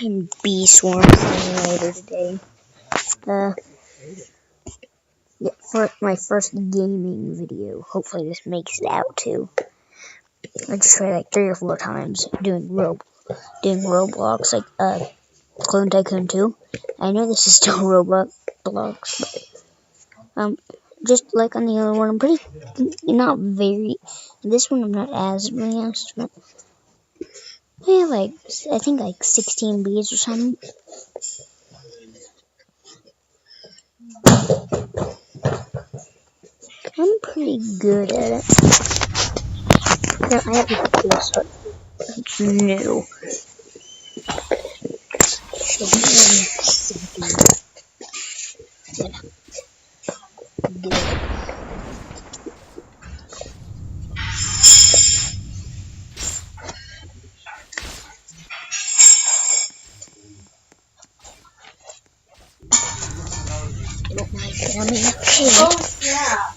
playing Bee Swarm Simulator today. Yeah, for my first gaming video. Hopefully this makes it out too. I just tried like 3 or 4 times doing Roblox, like Clone Tycoon 2. I know this is still Roblox, but just like on the other one, I'm pretty not very. This one I'm not as advanced, but I have like I think like 16 bees or something. I'm pretty good at it. No, I have to put this up. It's new. Oh, yeah.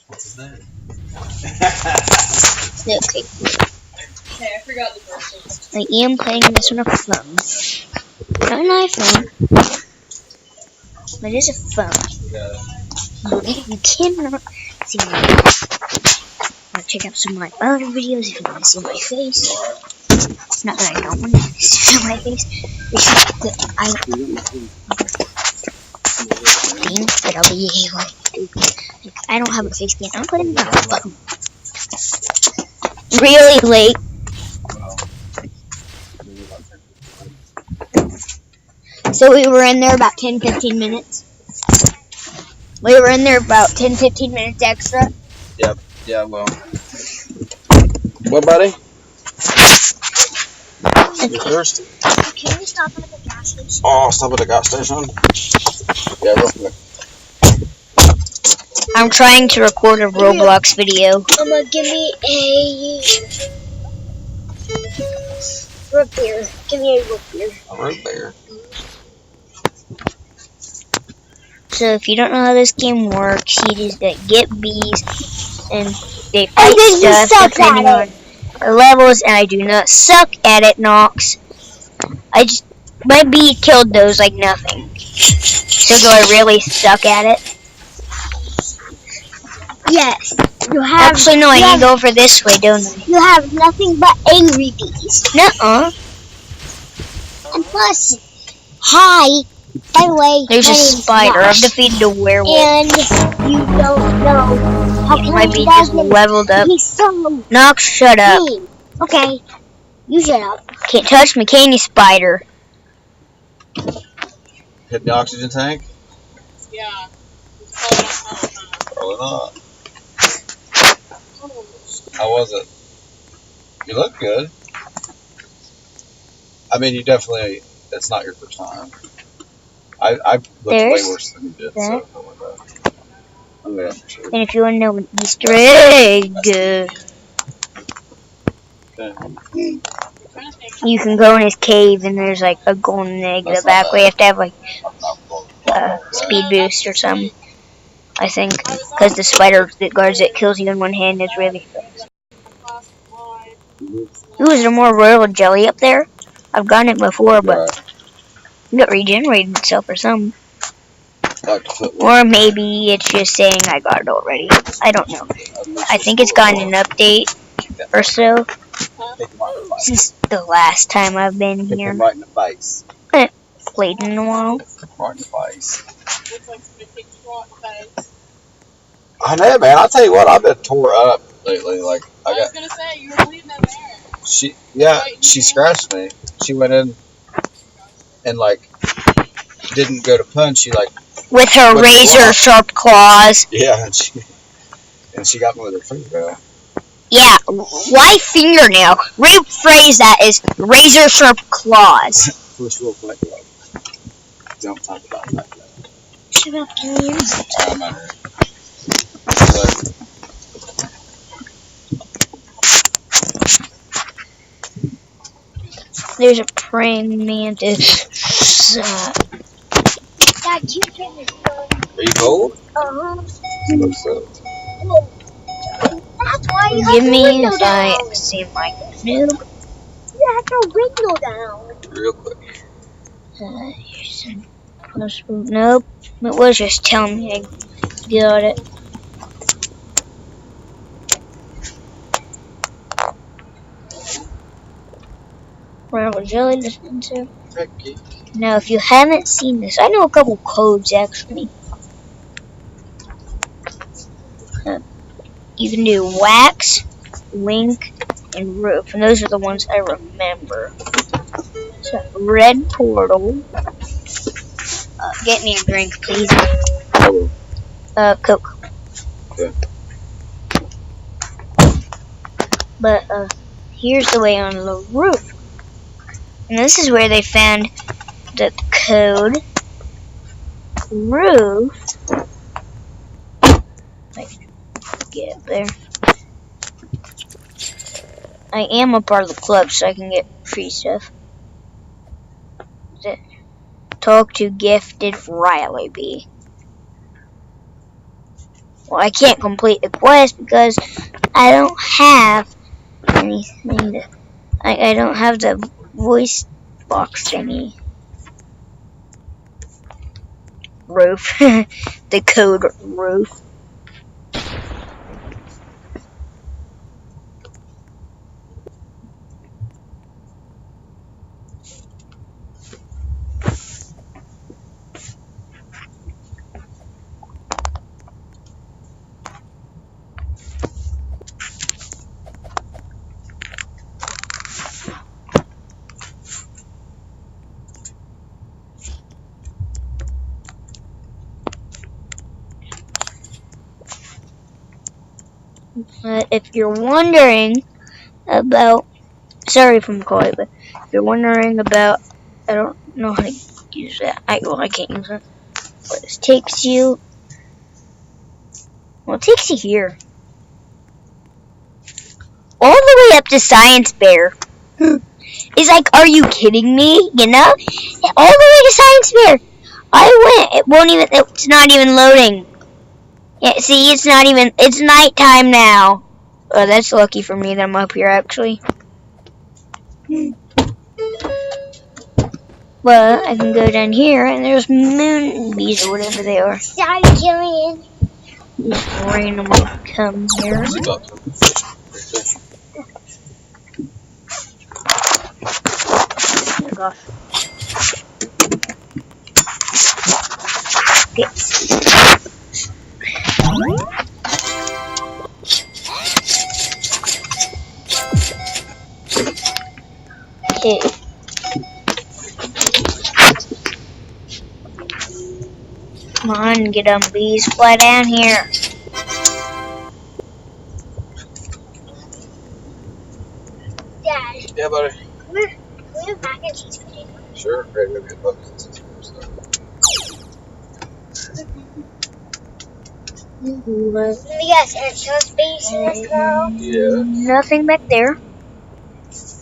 What's his name? Okay, I forgot the first one. I am playing this on a phone. Not an iPhone. But it is a phone. You cannot see me. Check out some of my other videos if you want to see my face. Not that I don't want to see my face. It's just that I don't have a face cam. I'm putting it on my phone. Really late. So we were in there about 10-15 minutes. We were in there about 10-15 minutes extra. Yep. Yeah, well. What, buddy? You thirsty? Can we stop at the gas station? Oh, stop at the gas station? Yeah, real quick. I'm trying to record a Roblox video. Give me a root beer. Give me a root beer. A root beer. So if you don't know how this game works, you just get bees and they fight stuff depending on the levels, and I do not suck at it, Nox. My bee killed those like nothing. So do I really suck at it? Yes. You have. Actually, no, I need to go over this way, don't I? You have nothing but angry bees. Nuh-uh. And plus, hi. By the way, There's a spider. I've defeated a werewolf. And you don't know how my bee just leveled up. He's so Nox, shut up. mean. Okay, you shut up. Can't touch me, can you, spider? Hit the oxygen tank? Yeah. Probably not. How was it? You look good. I mean, you definitely, it's not your first time. I looked way worse than you did, so don't worry about it. Oh, yeah, for sure. And if you want to know an Easter egg, Okay. you can go in his cave and there's like a golden egg in the back where you have to have like speed boost or something. I think, because the spider that guards it kills you in one hand is really fast. Ooh, is there more royal jelly up there? I've gotten it before, but it got regenerated itself or something. Or maybe it's just saying I got it already. I don't know. I think it's gotten an update or so since the last time I've been here. Right in the face. Played in a while. Right in the face. I know, man. I'll tell you what. I've been tore up lately. Like I was gonna say you were bleeding in there. She scratched me. She went in and like didn't go to punch. She like with her razor sharp claws. Yeah, and she got me with her fingernail. Yeah, why fingernail? Rephrase that as razor sharp claws. First rule fight club. Don't talk about that. Shut up, Ian. There's a praying mantis. Dad, you can. Are you cold? What's up? That's why you Give have me the window a down. seem like a noob. You have the window down. Real quick. Here's some possible. Nope. It was just telling me I got it. Round jelly dispenser. Hecky. Now, if you haven't seen this, I know a couple codes actually. You can do wax, link, and roof, and those are the ones I remember. So, red portal. Get me a drink, please. Coke. Okay. But here's the way on the roof. And this is where they found the code roof. Get up there. I am a part of the club, so I can get free stuff. Talk to Gifted Riley B. Well, I can't complete the quest because I don't have anything to. I don't have the voice box thingy. Roof. The code roof. If you're wondering about, sorry if I'm quiet, but if you're wondering about, I don't know how to use that. I can't use it. But this takes you, well, it takes you here. All the way up to Science Bear. It's like, are you kidding me? You know? All the way to Science Bear. I went, it won't even, it's not even loading. Yeah, see, it's not even, it's nighttime now. Oh, that's lucky for me that I'm up here, actually. But I can go down here, and there's moon bees or whatever they are. Sorry, Jillian. Just randomly come here. Oh my gosh. Okay. Okay. Come on, get them bees, fly down here. Dad. Yeah, buddy. We have mac and cheese for dinner. Sure. Great. Maybe a bucket and some stuff. Let me guess, and it shows space in this girl? Yeah. Nothing back there.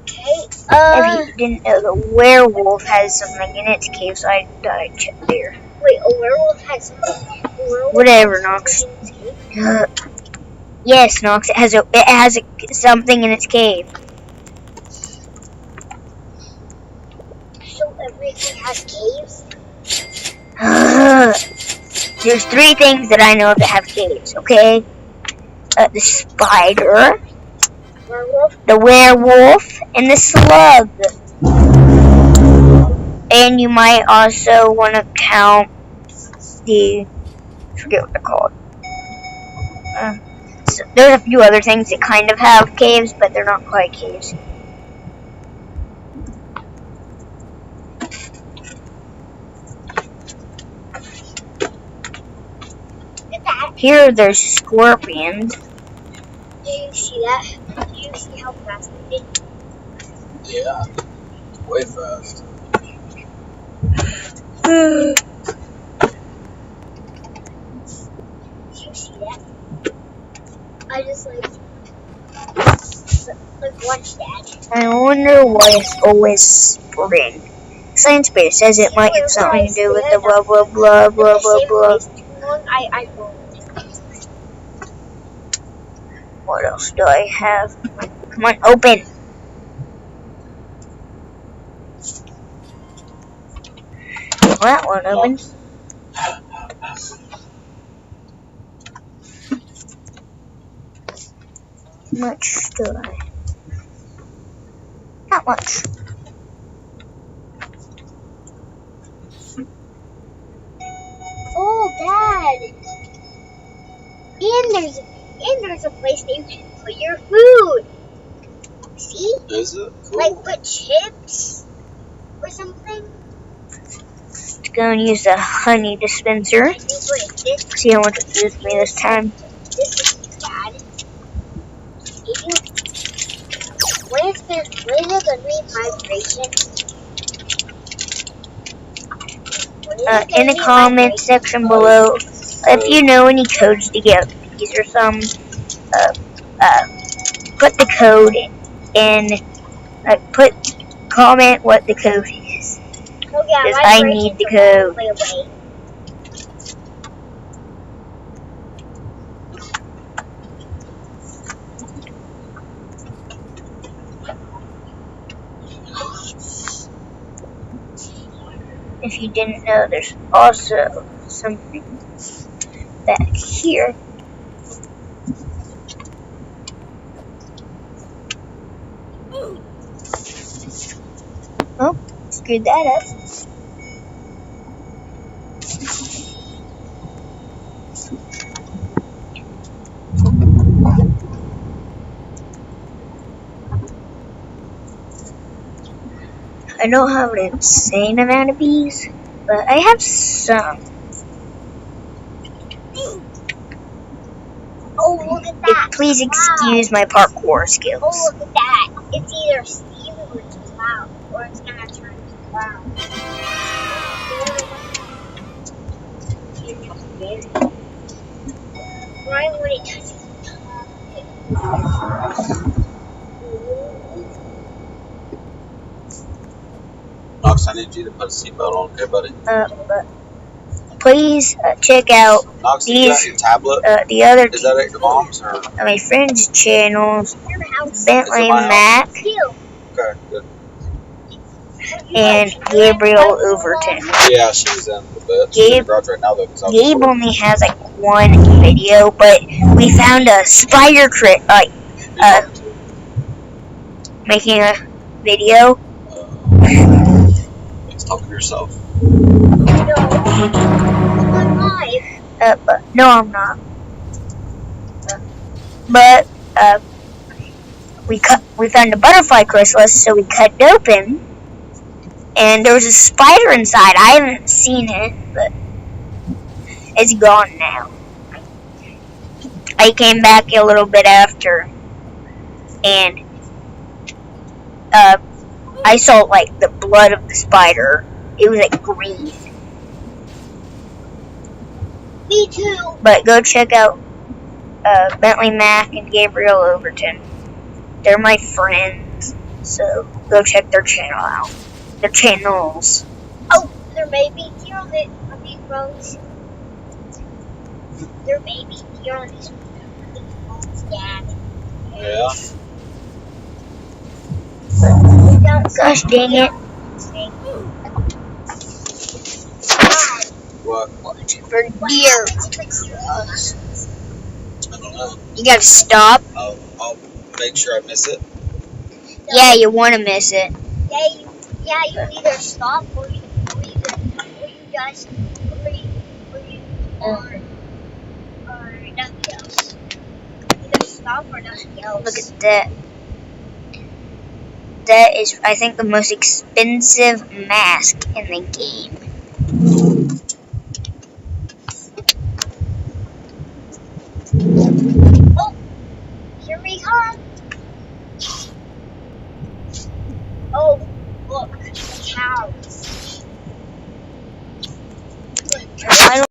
Okay. If you didn't know, the werewolf has something in its cave, so I thought I'd check there. Wait, a werewolf has something? Whatever, Nox. Yes, Nox. It has something in its cave. So everything has caves? There's 3 things that I know that have caves, okay? The spider, Werewolf? the werewolf, and the slug. And you might also want to count the, I forget what they're called. So there's a few other things that kind of have caves, but they're not quite caves. Here there's scorpions. Did you see that? Did you see how fast they did? Yeah. Way fast. Did you see that? I just like watched that. I wonder why it's always spring. Science base says it might have something to do with the blah blah blah blah blah blah. What else do I have? Come on, open. Well, that one opens. How much do I? Not much. Oh, Dad! And there's a place that you can put your food. See? Is it? Cool. Like put chips or something. Let's go and use the honey dispenser. I think like this. See how much it gives me this time. This is bad. What is the vibration? In the comment section below, if you know any codes to get these or some, put the code in, comment what the code is. Oh yeah, Because I need the code. If you didn't know, there's also something back here. Oh, screwed that up. I don't have an insane amount of bees, but I have some. Oh, look at that. Please excuse my parkour skills. Oh, look at that. It's either Steve or it's cloud, or it's gonna turn to cloud. Why would it touch Knox, I need you to put a seatbelt on, okay, buddy? But please check out Knox, you these, got your tablet? the other Is that at your mom's or? my friends' channels, your house? Bentley mine? Mac Okay, good. and Gabriel Overton. Yeah, she's in the bed. She's in the garage right now though. 'Cause I was Gabe only has like one video, but we found a spider crit, making a video. It's talking to yourself. But no, I'm not. But we found a butterfly chrysalis, so we cut it open, and there was a spider inside. I haven't seen it, but it's gone now. I came back a little bit after, and I saw like the blood of the spider. It was like green. Me too. But go check out Bentley Mac and Gabriel Overton. They're my friends, so go check their channel out. Their channels. Oh, there may be deer on these roads. There may be deer on these roads, Dad. Yeah. Gosh dang it. What? For deer. I don't know. You gotta stop. I'll make sure I miss it. Yeah, you wanna miss it. Yeah, you either stop or you just or nothing else. Either stop or nothing else. Look at that. That is, I think, the most expensive mask in the game. Oh, here we are. Oh, look, cows. I don't